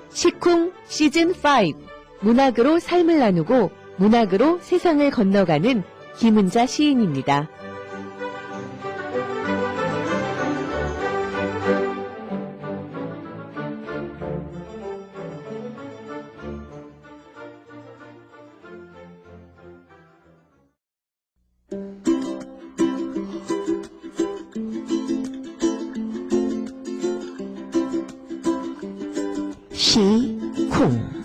시쿵 시즌5 문학으로 삶을 나누고 문학으로 세상을 건너가는 김은자 시인입니다. 시쿵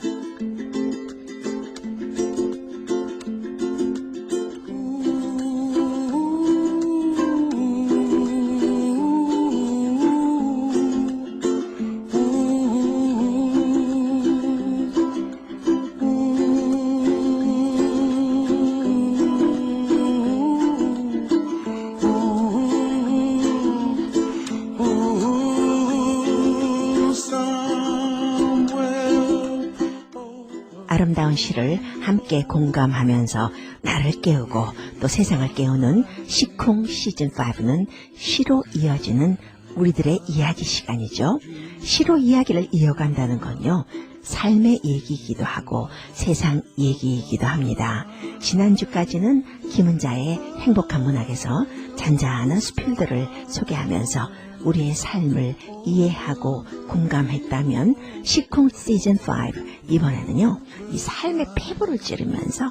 아름다운 시를 함께 공감하면서 나를 깨우고 또 세상을 깨우는 시쿵 시즌5는 시로 이어지는 우리들의 이야기 시간이죠. 시로 이야기를 이어간다는 건요, 삶의 얘기이기도 하고 세상 얘기이기도 합니다. 지난주까지는 김은자의 행복한 문학에서 잔잔한 수필들을 소개하면서 우리의 삶을 이해하고 공감했다면 시쿵 시즌5 이번에는요, 이 삶의 폐부를 찌르면서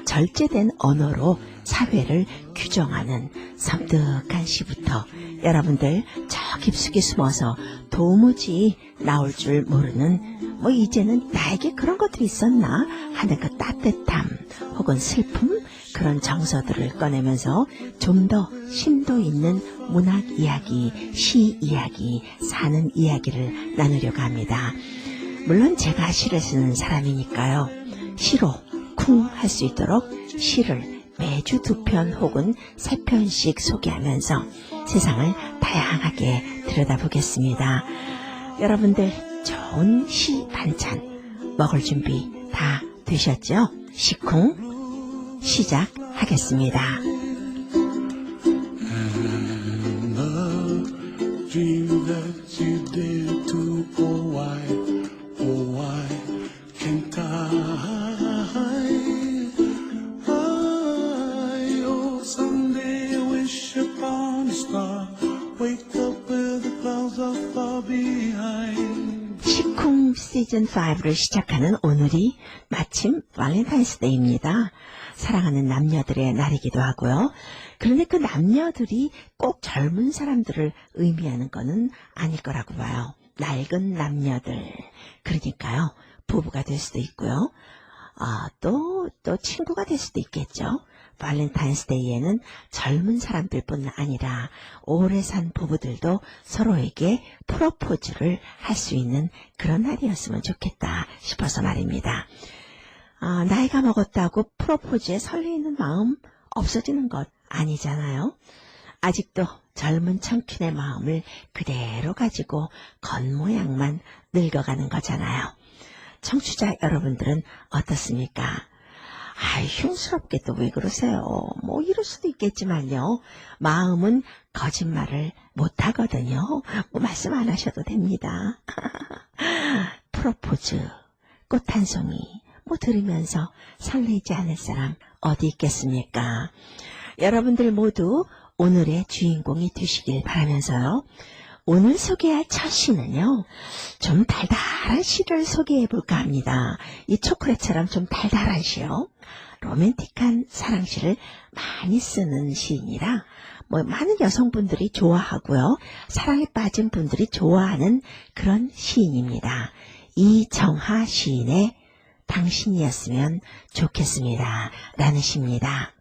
절제된 언어로 사회를 규정하는 섬뜩한 시부터 여러분들 저 깊숙이 숨어서 도무지 나올 줄 모르는 이제는 나에게 그런 것들이 있었나 하는 그 따뜻함 혹은 슬픔, 그런 정서들을 꺼내면서 좀 더 심도 있는 문학 이야기, 시 이야기, 사는 이야기를 나누려고 합니다. 물론 제가 시를 쓰는 사람이니까요, 시로 쿵 할 수 있도록 시를 매주 2편 혹은 3편씩 소개하면서 세상을 다양하게 들여다보겠습니다. 여러분들 좋은 시 반찬 먹을 준비 다 되셨죠? 시쿵 시작하겠습니다. Dream that you did to, oh why can't oh, someday I wish upon a star, wake up with the clouds are far behind. 시쿵 시즌5를 시작하는 오늘이 마침 발렌타인스데이입니다. 사랑하는 남녀들의 날이기도 하고요. 그런데 그 남녀들이 꼭 젊은 사람들을 의미하는 것은 아닐 거라고 봐요. 낡은 남녀들, 그러니까요, 부부가 될 수도 있고요. 또 친구가 될 수도 있겠죠. 발렌타인스데이에는 젊은 사람들뿐 아니라 오래 산 부부들도 서로에게 프로포즈를 할 수 있는 그런 날이었으면 좋겠다 싶어서 말입니다. 나이가 먹었다고 프로포즈에 설레이는 마음 없어지는 것 아니잖아요. 아직도 젊은 청춘의 마음을 그대로 가지고 겉모양만 늙어가는 거잖아요. 청취자 여러분들은 어떻습니까? 흉스럽게 또 왜 그러세요? 이럴 수도 있겠지만요, 마음은 거짓말을 못하거든요. 말씀 안 하셔도 됩니다. 프로포즈, 꽃 한 송이 들으면서 설레지 않을 사람 어디 있겠습니까? 여러분들 모두 오늘의 주인공이 되시길 바라면서요, 오늘 소개할 첫 시는요, 좀 달달한 시를 소개해 볼까 합니다. 이 초콜릿처럼 좀 달달한 시요. 로맨틱한 사랑시를 많이 쓰는 시인이라 많은 여성분들이 좋아하고요, 사랑에 빠진 분들이 좋아하는 그런 시인입니다. 이정하 시인의 당신이었으면 좋겠습니다 라는 시입니다.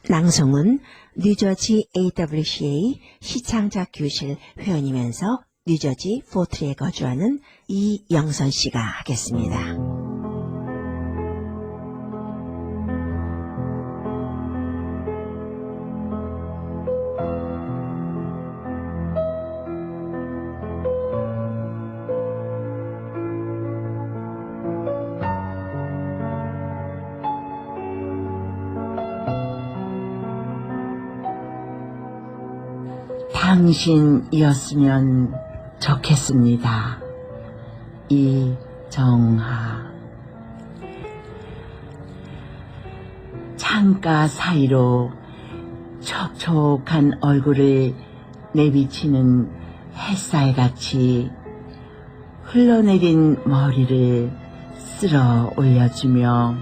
낭송은 뉴저지 AWCA 시창작 교실 회원이면서 뉴저지 포트리에 거주하는 이영선 씨가 하겠습니다. 당신이었으면 좋겠습니다. 이정하. 창가 사이로 촉촉한 얼굴을 내비치는 햇살같이 흘러내린 머리를 쓸어 올려주며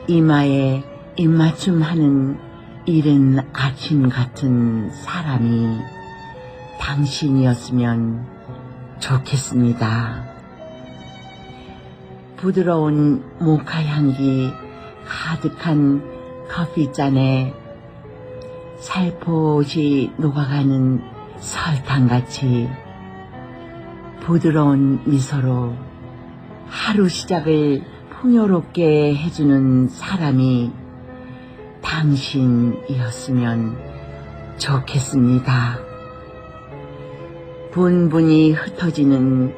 이마에 입맞춤하는 이른 아침 같은 사람이 당신이었으면 좋겠습니다. 부드러운 모카 향기 가득한 커피잔에 살포시 녹아가는 설탕같이 부드러운 미소로 하루 시작을 풍요롭게 해주는 사람이 당신이었으면 좋겠습니다. 분분히 흩어지는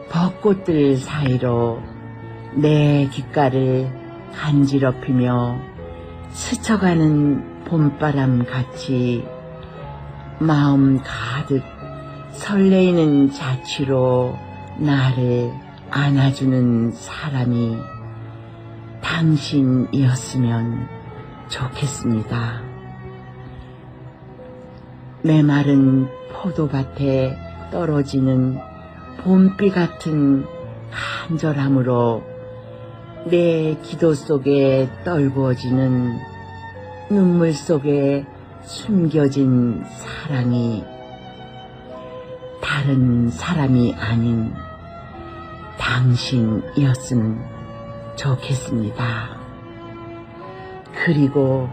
벚꽃들 사이로 내 귓가를 간지럽히며 스쳐가는 봄바람 같이 마음 가득 설레이는 자취로 나를 안아주는 사람이 당신이었으면 좋겠습니다. 메마른 포도밭에 떨어지는 봄비 같은 간절함으로 내 기도 속에 떨구어지는 눈물 속에 숨겨진 사랑이 다른 사람이 아닌 당신이었으면 좋겠습니다. 그리고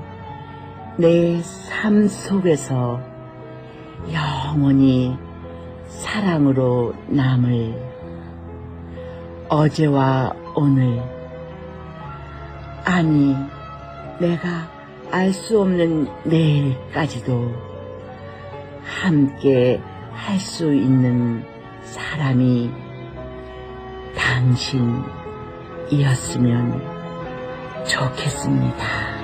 내 삶 속에서 영원히 사랑으로 남을 어제와 오늘, 아니 내가 알 수 없는 내일까지도 함께 할 수 있는 사람이 당신이었으면 좋겠습니다.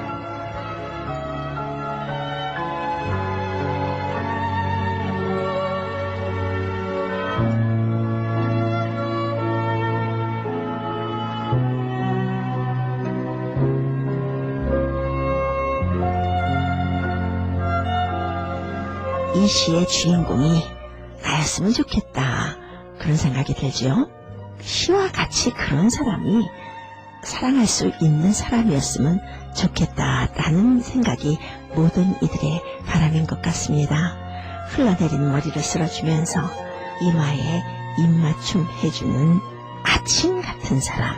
이 시의 주인공이 나였으면 좋겠다. 그런 생각이 들죠. 시와 같이 그런 사람이 사랑할 수 있는 사람이었으면 좋겠다라는 생각이 모든 이들의 바람인 것 같습니다. 흘러내린 머리를 쓸어주면서 이마에 입맞춤 해주는 아침 같은 사람.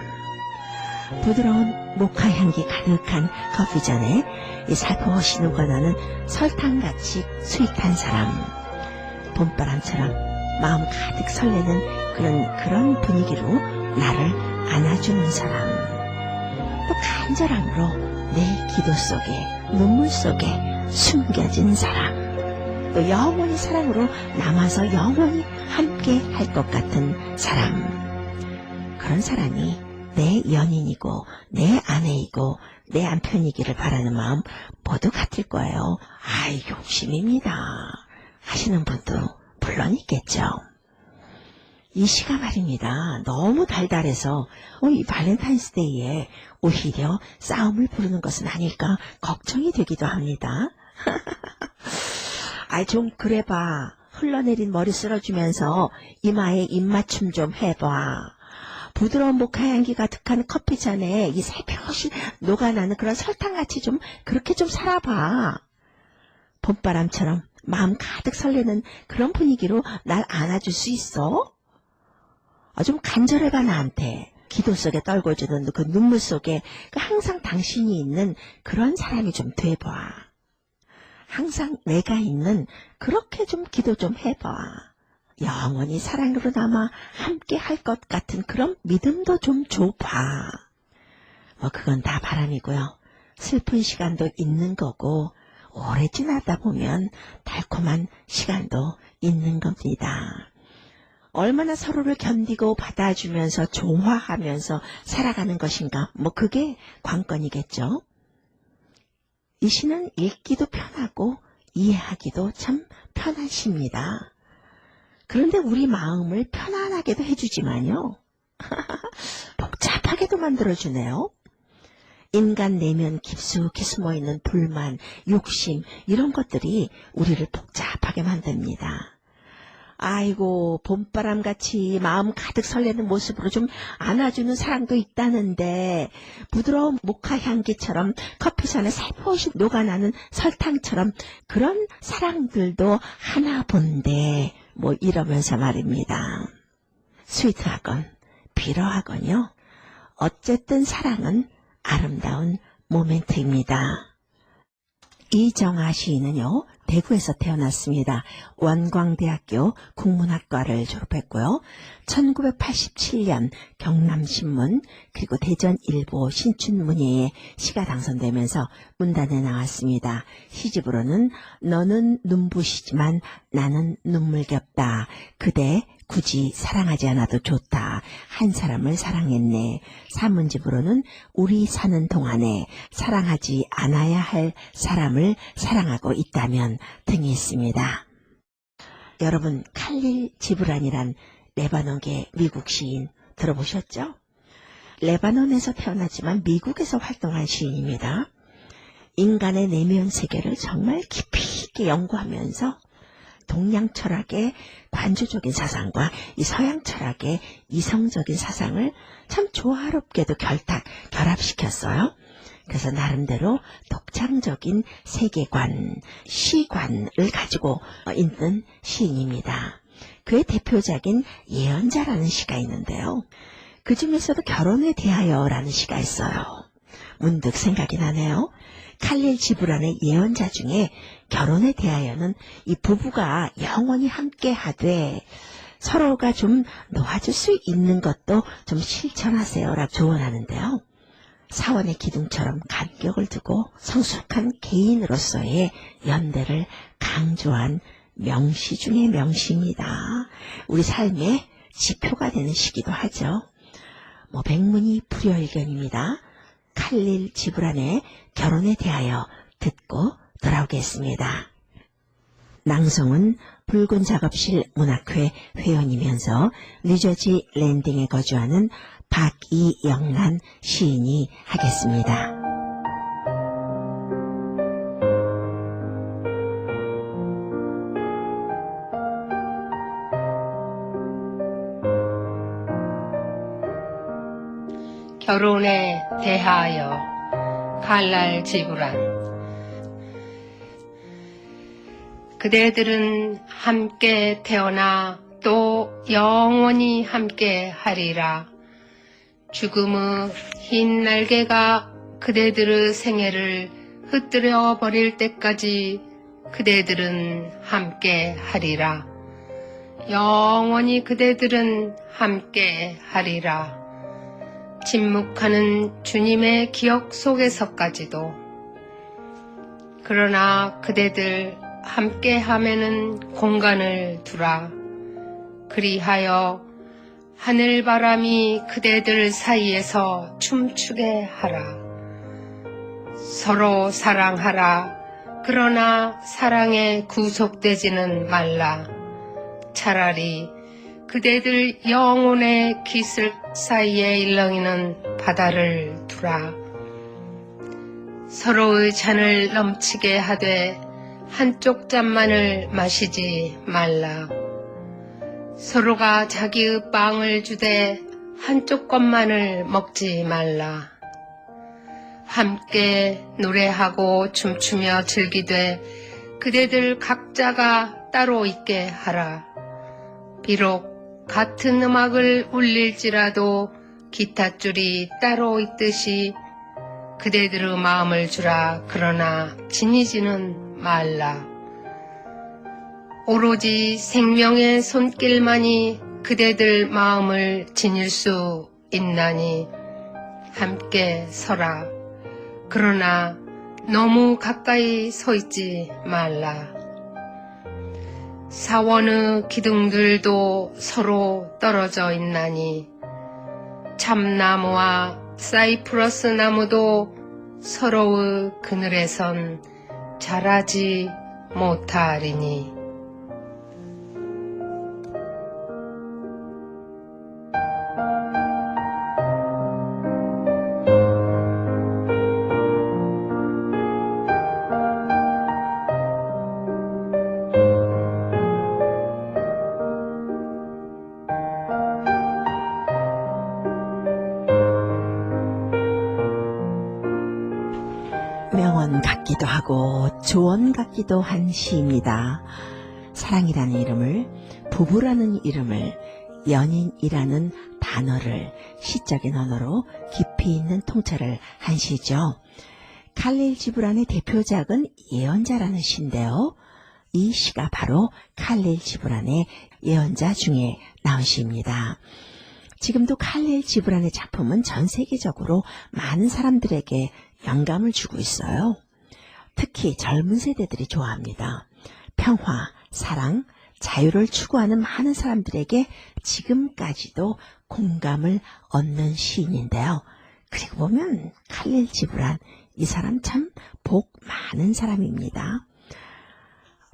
부드러운 모카 향기 가득한 커피잔에 이 살포시 녹아나는 설탕같이 스윗한 사람. 봄바람처럼 마음 가득 설레는 그런 분위기로 나를 안아주는 사람. 또 간절함으로 내 기도 속에, 눈물 속에 숨겨진 사람. 또 영원히 사랑으로 남아서 영원히 함께 할 것 같은 사람. 그런 사람이 내 연인이고 내 아내이고 내 남편이기를 바라는 마음 모두 같을 거예요. 아이, 욕심입니다 하시는 분도 물론 있겠죠. 이 시가 말입니다. 너무 달달해서 이 발렌타인스데이에 오히려 싸움을 부르는 것은 아닐까 걱정이 되기도 합니다. 아이, 좀 그래봐. 흘러내린 머리 쓸어주면서 이마에 입맞춤 좀 해봐. 부드러운 모카 향기 가득한 커피잔에 이 살펴시 녹아나는 그런 설탕같이 좀 그렇게 좀 살아봐. 봄바람처럼 마음 가득 설레는 그런 분위기로 날 안아줄 수 있어? 좀 간절해봐 나한테. 기도 속에 떨궈주는 그 눈물 속에 항상 당신이 있는 그런 사람이 좀 돼봐. 항상 내가 있는 그렇게 좀 기도 좀 해봐. 영원히 사랑으로 남아 함께 할 것 같은 그런 믿음도 좀 줘봐. 그건 다 바람이고요. 슬픈 시간도 있는 거고 오래 지나다 보면 달콤한 시간도 있는 겁니다. 얼마나 서로를 견디고 받아주면서 조화하면서 살아가는 것인가, 그게 관건이겠죠. 이 시는 읽기도 편하고 이해하기도 참 편한 시입니다. 그런데 우리 마음을 편안하게도 해주지만요. 복잡하게도 만들어주네요. 인간 내면 깊숙이 숨어있는 불만, 욕심 이런 것들이 우리를 복잡하게 만듭니다. 아이고 봄바람같이 마음 가득 설레는 모습으로 좀 안아주는 사랑도 있다는데 부드러운 모카 향기처럼 커피잔에 살포시 녹아나는 설탕처럼 그런 사랑들도 하나 본데 뭐 이러면서 말입니다. 스위트하건 비러하건요. 어쨌든 사랑은 아름다운 모멘트입니다. 이정아 시인은요, 대구에서 태어났습니다. 원광대학교 국문학과를 졸업했고요. 1987년 경남신문 그리고 대전일보 신춘문예에 시가 당선되면서 문단에 나왔습니다. 시집으로는 너는 눈부시지만 나는 눈물겹다. 그대 굳이 사랑하지 않아도 좋다. 한 사람을 사랑했네. 산문집으로는 우리 사는 동안에 사랑하지 않아야 할 사람을 사랑하고 있다면 등이 있습니다. 여러분 칼릴 지브란이란 레바논계 미국 시인 들어보셨죠? 레바논에서 태어났지만 미국에서 활동한 시인입니다. 인간의 내면 세계를 정말 깊이 있게 연구하면서 동양 철학의 관조적인 사상과 이 서양 철학의 이성적인 사상을 참 조화롭게도 결합시켰어요. 그래서 나름대로 독창적인 세계관, 시관을 가지고 있는 시인입니다. 그의 대표작인 예언자라는 시가 있는데요. 그 중에서도 결혼에 대하여라는 시가 있어요. 문득 생각이 나네요. 칼릴 지브란의 예언자 중에 결혼에 대하여는 이 부부가 영원히 함께 하되 서로가 좀 놓아줄 수 있는 것도 좀 실천하세요라고 조언하는데요. 사원의 기둥처럼 간격을 두고 성숙한 개인으로서의 연대를 강조한 명시 중의 명시입니다. 우리 삶의 지표가 되는 시기도 하죠. 백문이 불여일견입니다. 칼릴 지브란의 결혼에 대하여 듣고 돌아오겠습니다. 낭송은 붉은 작업실 문학회 회원이면서 뉴저지 랜딩에 거주하는 박이영란 시인이 하겠습니다. 결혼에 대하여 칼릴 지브란. 그대들은 함께 태어나 또 영원히 함께 하리라. 죽음의 흰 날개가 그대들의 생애를 흩뜨려 버릴 때까지 그대들은 함께 하리라. 영원히 그대들은 함께 하리라. 침묵하는 주님의 기억 속에서까지도. 그러나 그대들 함께 하면은 공간을 두라. 그리하여 하늘바람이 그대들 사이에서 춤추게 하라. 서로 사랑하라. 그러나 사랑에 구속되지는 말라. 차라리 그대들 영혼의 기슬 사이에 일렁이는 바다를 두라. 서로의 잔을 넘치게 하되 한쪽 잔만을 마시지 말라. 서로가 자기의 빵을 주되 한쪽 것만을 먹지 말라. 함께 노래하고 춤추며 즐기되 그대들 각자가 따로 있게 하라. 비록 같은 음악을 울릴지라도 기타줄이 따로 있듯이 그대들의 마음을 주라. 그러나 지니지는 말라. 오로지 생명의 손길만이 그대들 마음을 지닐 수 있나니 함께 서라. 그러나 너무 가까이 서 있지 말라. 사원의 기둥들도 서로 떨어져 있나니 참나무와 사이프러스 나무도 서로의 그늘에선 자라지 못하리니. 명언 같기도 하고 조언 같기도 한 시입니다. 사랑이라는 이름을, 부부라는 이름을, 연인이라는 단어를 시적인 언어로 깊이 있는 통찰을 한 시죠. 칼릴 지브란의 대표작은 예언자라는 시인데요. 이 시가 바로 칼릴 지브란의 예언자 중에 나온 시입니다. 지금도 칼릴 지브란의 작품은 전 세계적으로 많은 사람들에게 영감을 주고 있어요. 특히 젊은 세대들이 좋아합니다. 평화, 사랑, 자유를 추구하는 많은 사람들에게 지금까지도 공감을 얻는 시인인데요. 그리고 보면 칼릴 지브란, 이 사람 참 복 많은 사람입니다.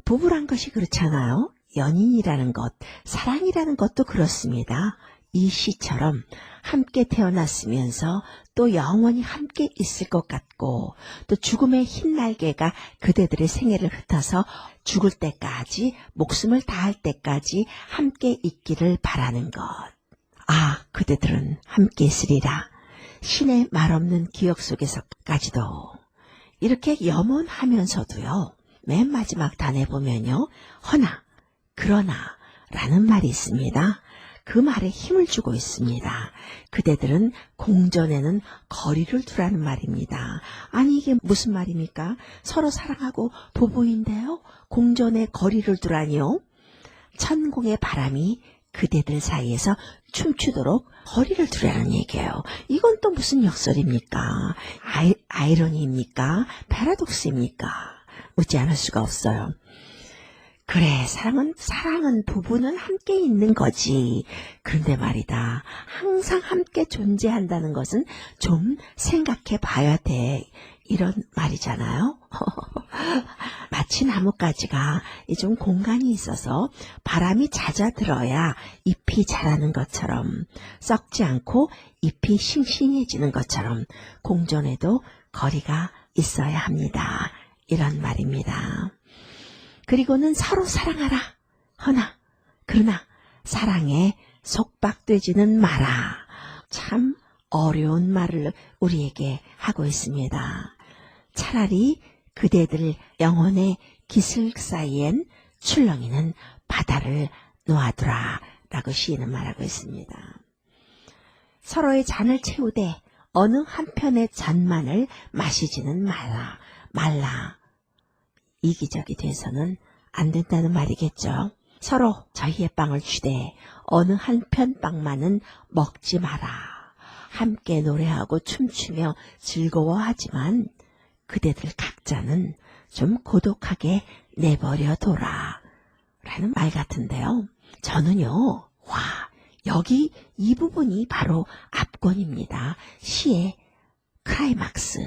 부부란 것이 그렇잖아요. 연인이라는 것, 사랑이라는 것도 그렇습니다. 이 시처럼 함께 태어났으면서 또 영원히 함께 있을 것 같고, 또 죽음의 흰 날개가 그대들의 생애를 흩어서 죽을 때까지, 목숨을 다할 때까지 함께 있기를 바라는 것. 아, 그대들은 함께 있으리라. 신의 말없는 기억 속에서까지도. 이렇게 염원하면서도요, 맨 마지막 단에 보면요, 허나, 그러나 라는 말이 있습니다. 그 말에 힘을 주고 있습니다. 그대들은 공전에는 거리를 두라는 말입니다. 아니, 이게 무슨 말입니까? 서로 사랑하고 부부인데요, 공전에 거리를 두라니요? 천공의 바람이 그대들 사이에서 춤추도록 거리를 두라는 얘기예요. 이건 또 무슨 역설입니까? 아이러니입니까? 패러독스입니까? 웃지 않을 수가 없어요. 그래, 사랑은 부부는 함께 있는 거지. 그런데 말이다, 항상 함께 존재한다는 것은 좀 생각해 봐야 돼. 이런 말이잖아요. 마치 나뭇가지가 좀 공간이 있어서 바람이 잦아들어야 잎이 자라는 것처럼, 썩지 않고 잎이 싱싱해지는 것처럼 공존에도 거리가 있어야 합니다. 이런 말입니다. 그리고는 서로 사랑하라. 허나, 그러나 사랑에 속박되지는 마라. 참 어려운 말을 우리에게 하고 있습니다. 차라리 그대들 영혼의 기슬 사이엔 출렁이는 바다를 놓아두라 라고 시인은 말하고 있습니다. 서로의 잔을 채우되 어느 한편의 잔만을 마시지는 말라. 이기적이 돼서는 안 된다는 말이겠죠. 서로 저희의 빵을 주되 어느 한편 빵만은 먹지 마라. 함께 노래하고 춤추며 즐거워하지만 그대들 각자는 좀 고독하게 내버려둬라 라는 말 같은데요. 저는요, 여기 이 부분이 바로 앞권입니다. 시의 클라이막스,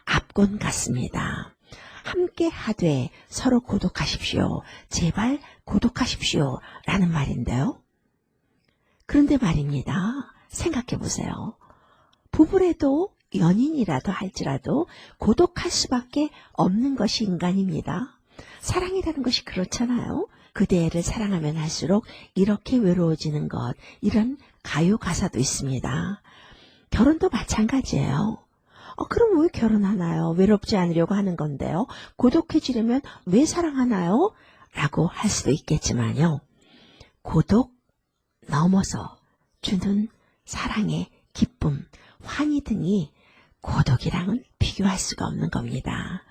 앞권 같습니다. 함께 하되 서로 고독하십시오. 제발 고독하십시오. 라는 말인데요. 그런데 말입니다. 생각해 보세요. 부부라도 연인이라도 할지라도 고독할 수밖에 없는 것이 인간입니다. 사랑이라는 것이 그렇잖아요. 그대를 사랑하면 할수록 이렇게 외로워지는 것, 이런 가요 가사도 있습니다. 결혼도 마찬가지예요. 그럼 왜 결혼하나요? 외롭지 않으려고 하는 건데요. 고독해지려면 왜 사랑하나요? 라고 할 수도 있겠지만요. 고독 넘어서 주는 사랑의 기쁨, 환희 등이 고독이랑은 비교할 수가 없는 겁니다.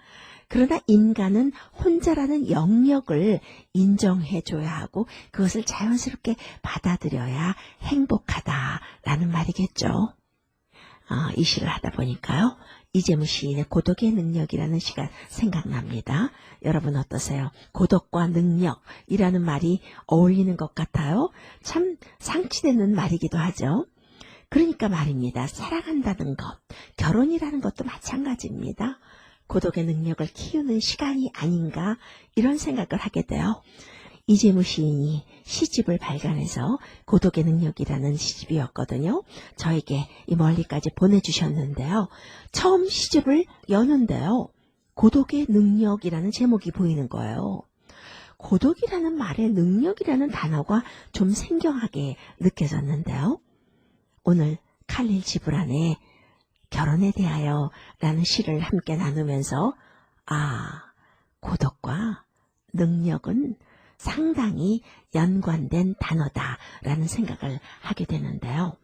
그러나 인간은 혼자라는 영역을 인정해줘야 하고 그것을 자연스럽게 받아들여야 행복하다라는 말이겠죠. 이 시를 하다 보니까요, 이재무 시인의 고독의 능력이라는 시가 생각납니다. 여러분 어떠세요? 고독과 능력이라는 말이 어울리는 것 같아요. 참 상치되는 말이기도 하죠. 그러니까 말입니다. 사랑한다는 것, 결혼이라는 것도 마찬가지입니다. 고독의 능력을 키우는 시간이 아닌가 이런 생각을 하게 돼요. 이재무 시인이 시집을 발간해서 고독의 능력이라는 시집이었거든요. 저에게 이 멀리까지 보내주셨는데요. 처음 시집을 여는데요. 고독의 능력이라는 제목이 보이는 거예요. 고독이라는 말에 능력이라는 단어가 좀 생경하게 느껴졌는데요. 오늘 칼릴 지브란의 결혼에 대하여 라는 시를 함께 나누면서 고독과 능력은 상당히 연관된 단어다라는 생각을 하게 되는데요.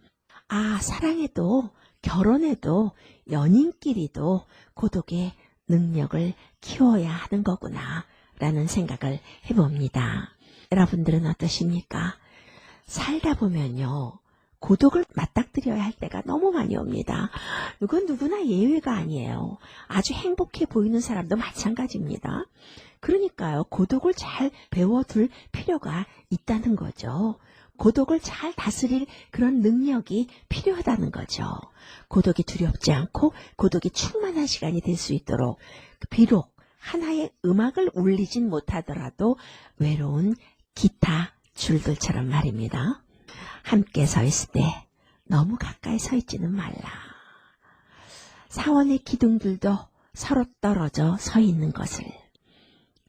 사랑에도 결혼에도 연인끼리도 고독의 능력을 키워야 하는 거구나 라는 생각을 해봅니다. 여러분들은 어떠십니까? 살다 보면요. 고독을 맞닥뜨려야 할 때가 너무 많이 옵니다. 이건 누구나 예외가 아니에요. 아주 행복해 보이는 사람도 마찬가지입니다. 그러니까요. 고독을 잘 배워둘 필요가 있다는 거죠. 고독을 잘 다스릴 그런 능력이 필요하다는 거죠. 고독이 두렵지 않고 고독이 충만한 시간이 될 수 있도록 비록 하나의 음악을 울리진 못하더라도 외로운 기타 줄들처럼 말입니다. 함께 서 있을 때 너무 가까이 서 있지는 말라. 사원의 기둥들도 서로 떨어져 서 있는 것을.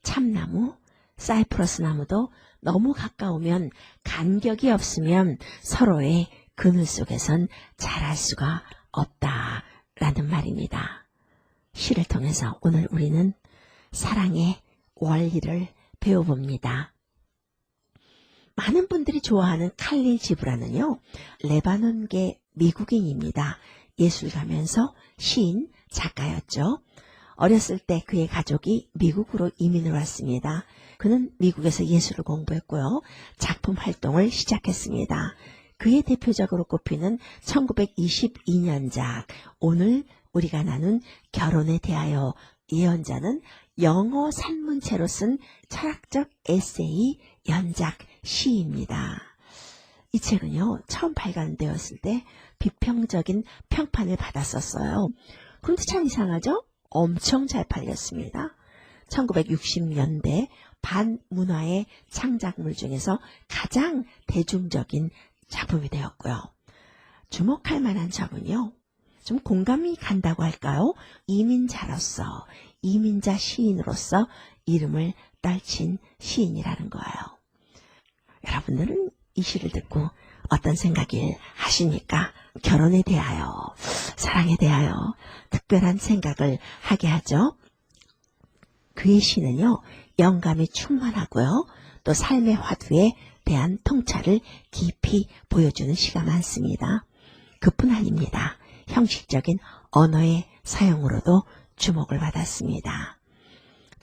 참나무, 사이프러스 나무도 너무 가까우면 간격이 없으면 서로의 그늘 속에선 자랄 수가 없다라는 말입니다. 시를 통해서 오늘 우리는 사랑의 원리를 배워봅니다. 많은 분들이 좋아하는 칼릴 지브란은요, 레바논계 미국인입니다. 예술가면서 시인, 작가였죠. 어렸을 때 그의 가족이 미국으로 이민을 왔습니다. 그는 미국에서 예술을 공부했고요. 작품 활동을 시작했습니다. 그의 대표적으로 꼽히는 1922년작 오늘 우리가 나눈 결혼에 대하여 예언자는 영어 산문체로 쓴 철학적 에세이 연작 시입니다. 이 책은요, 처음 발간되었을 때 비평적인 평판을 받았었어요. 그런데 참 이상하죠? 엄청 잘 팔렸습니다. 1960년대 반문화의 창작물 중에서 가장 대중적인 작품이 되었고요. 주목할 만한 점은요, 좀 공감이 간다고 할까요? 이민자로서, 이민자 시인으로서 이름을 떨친 시인이라는 거예요. 여러분들은 이 시를 듣고 어떤 생각을 하십니까? 결혼에 대하여, 사랑에 대하여 특별한 생각을 하게 하죠. 그의 시는요, 영감이 충만하고요. 또 삶의 화두에 대한 통찰을 깊이 보여주는 시가 많습니다. 그뿐 아닙니다. 형식적인 언어의 사용으로도 주목을 받았습니다.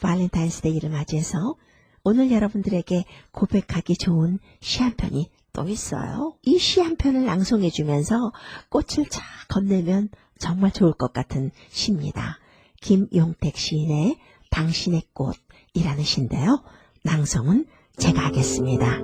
발렌타인스데이를 맞이해서 오늘 여러분들에게 고백하기 좋은 시 한 편이 또 있어요. 이 시 한 편을 낭송해 주면서 꽃을 착 건네면 정말 좋을 것 같은 시입니다. 김용택 시인의 당신의 꽃이라는 시인데요. 낭송은 제가 하겠습니다.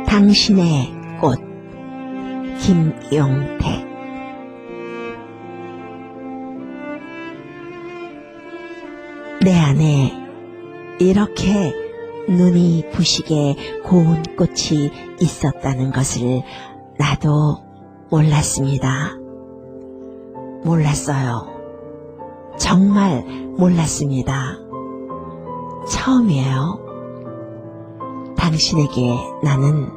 당신의 꽃, 김용택. 내 안에 이렇게 눈이 부시게 고운 꽃이 있었다는 것을 나도 몰랐습니다. 몰랐어요. 정말 몰랐습니다. 처음이에요. 당신에게 나는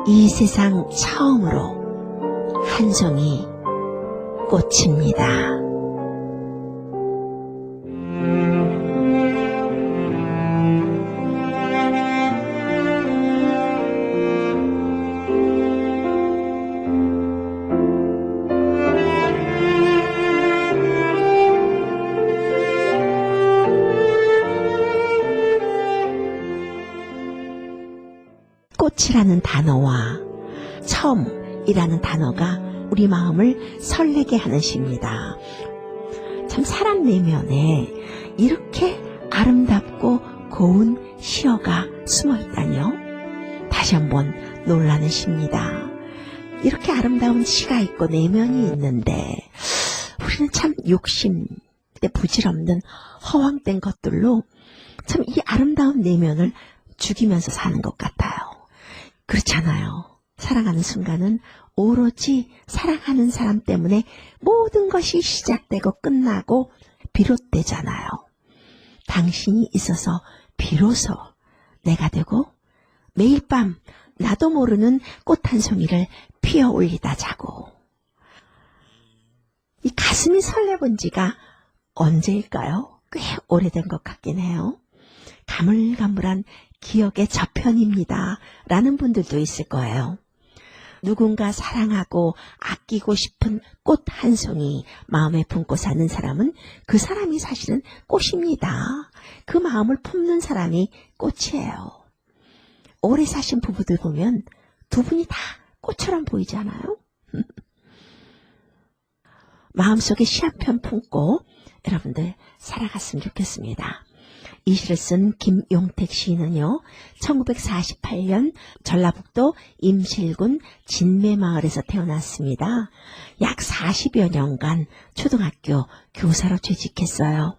이 세상 처음으로 한 송이 꽃입니다. 꽃이 다시라는 단어와 처음이라는 단어가 우리 마음을 설레게 하는 시입니다. 참 사람 내면에 이렇게 아름답고 고운 시어가 숨어 있다뇨. 다시 한번 놀라는 시입니다. 이렇게 아름다운 시가 있고 내면이 있는데 우리는 참 욕심, 부질없는 허황된 것들로 참 이 아름다운 내면을 죽이면서 사는 것 같아요. 그렇잖아요. 사랑하는 순간은 오로지 사랑하는 사람 때문에 모든 것이 시작되고 끝나고 비롯되잖아요. 당신이 있어서 비로소 내가 되고 매일 밤 나도 모르는 꽃 한 송이를 피어 올리다 자고. 이 가슴이 설레본 지가 언제일까요? 꽤 오래된 것 같긴 해요. 가물가물한 기억의 저편입니다. 라는 분들도 있을 거예요. 누군가 사랑하고 아끼고 싶은 꽃 한 송이 마음에 품고 사는 사람은 그 사람이 사실은 꽃입니다. 그 마음을 품는 사람이 꽃이에요. 오래 사신 부부들 보면 두 분이 다 꽃처럼 보이잖아요. 마음속에 시 한 편 품고 여러분들 살아갔으면 좋겠습니다. 이 시를 쓴 김용택 시인은요, 1948년 전라북도 임실군 진매마을에서 태어났습니다. 약 40여 년간 초등학교 교사로 재직했어요.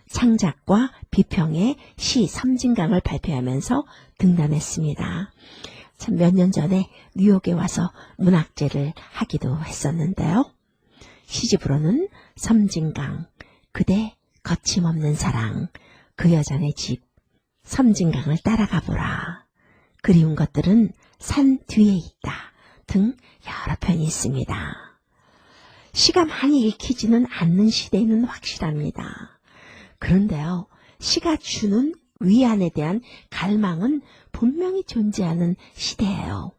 창작과 비평의 시 섬진강을 발표하면서 등단했습니다. 참 몇 년 전에 뉴욕에 와서 문학제를 하기도 했었는데요. 시집으로는 섬진강, 그대 거침없는 사랑, 그 여자네 집, 섬진강을 따라가 보라, 그리운 것들은 산 뒤에 있다 등 여러 편이 있습니다. 시가 많이 읽히지는 않는 시대에는 확실합니다. 그런데요, 시가 주는 위안에 대한 갈망은 분명히 존재하는 시대예요.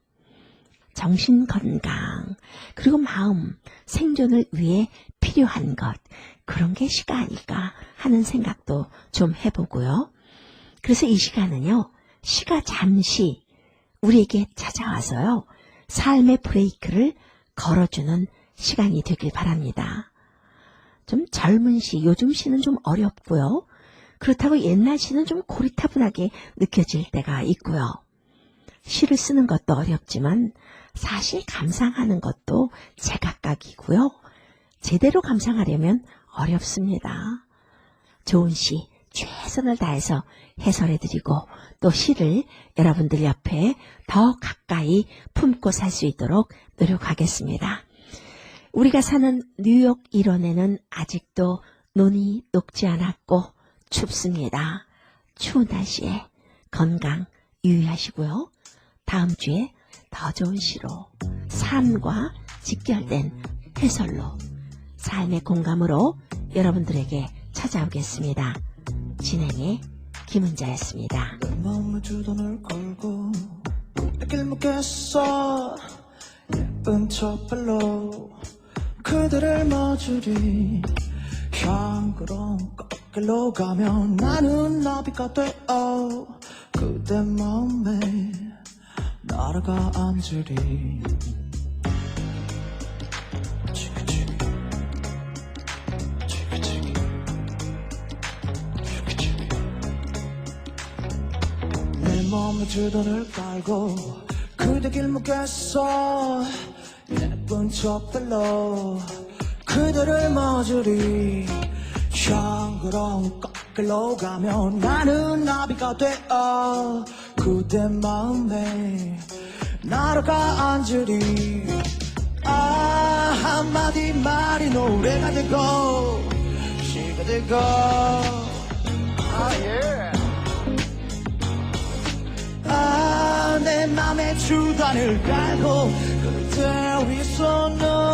정신건강, 그리고 마음, 생존을 위해 필요한 것, 그런 게 시가 아닐까 하는 생각도 좀 해보고요. 그래서 이 시간은요, 시가 잠시 우리에게 찾아와서요, 삶의 브레이크를 걸어주는 시간이 되길 바랍니다. 좀 젊은 시, 요즘 시는 좀 어렵고요. 그렇다고 옛날 시는 좀 고리타분하게 느껴질 때가 있고요. 시를 쓰는 것도 어렵지만 사실 감상하는 것도 제각각이고요. 제대로 감상하려면 어렵습니다. 좋은 시 최선을 다해서 해설해드리고 또 시를 여러분들 옆에 더 가까이 품고 살 수 있도록 노력하겠습니다. 우리가 사는 뉴욕 일원에는 아직도 눈이 녹지 않았고 춥습니다. 추운 날씨에 건강 유의하시고요. 다음 주에 더 좋은 시로, 삶과 직결된 해설로, 삶의 공감으로 여러분들에게 찾아오겠습니다. 진행의 김은자였습니다. 내 마음에 두 돈을 걸고 길 묻겠어. 예쁜 척별로 그들을 머지리 향그러운 꽃길로 가면 나는 나비가 되어 그대 마음에 날아가 앉으리. 지그지그 지그지그 지그지그 내 몸에 주변을 깔고 그대 길 묻겠어. 예쁜 척들로 그대를 머지리 향그러운 꽃길로 가면 나는 나비가 되어 그대 마음에 날아가 앉으리. 아, 한마디 말이 노래가 되고 시가 되고. 아, 예. 아, 내 맘에 주단을 깔고 그대 위해서 너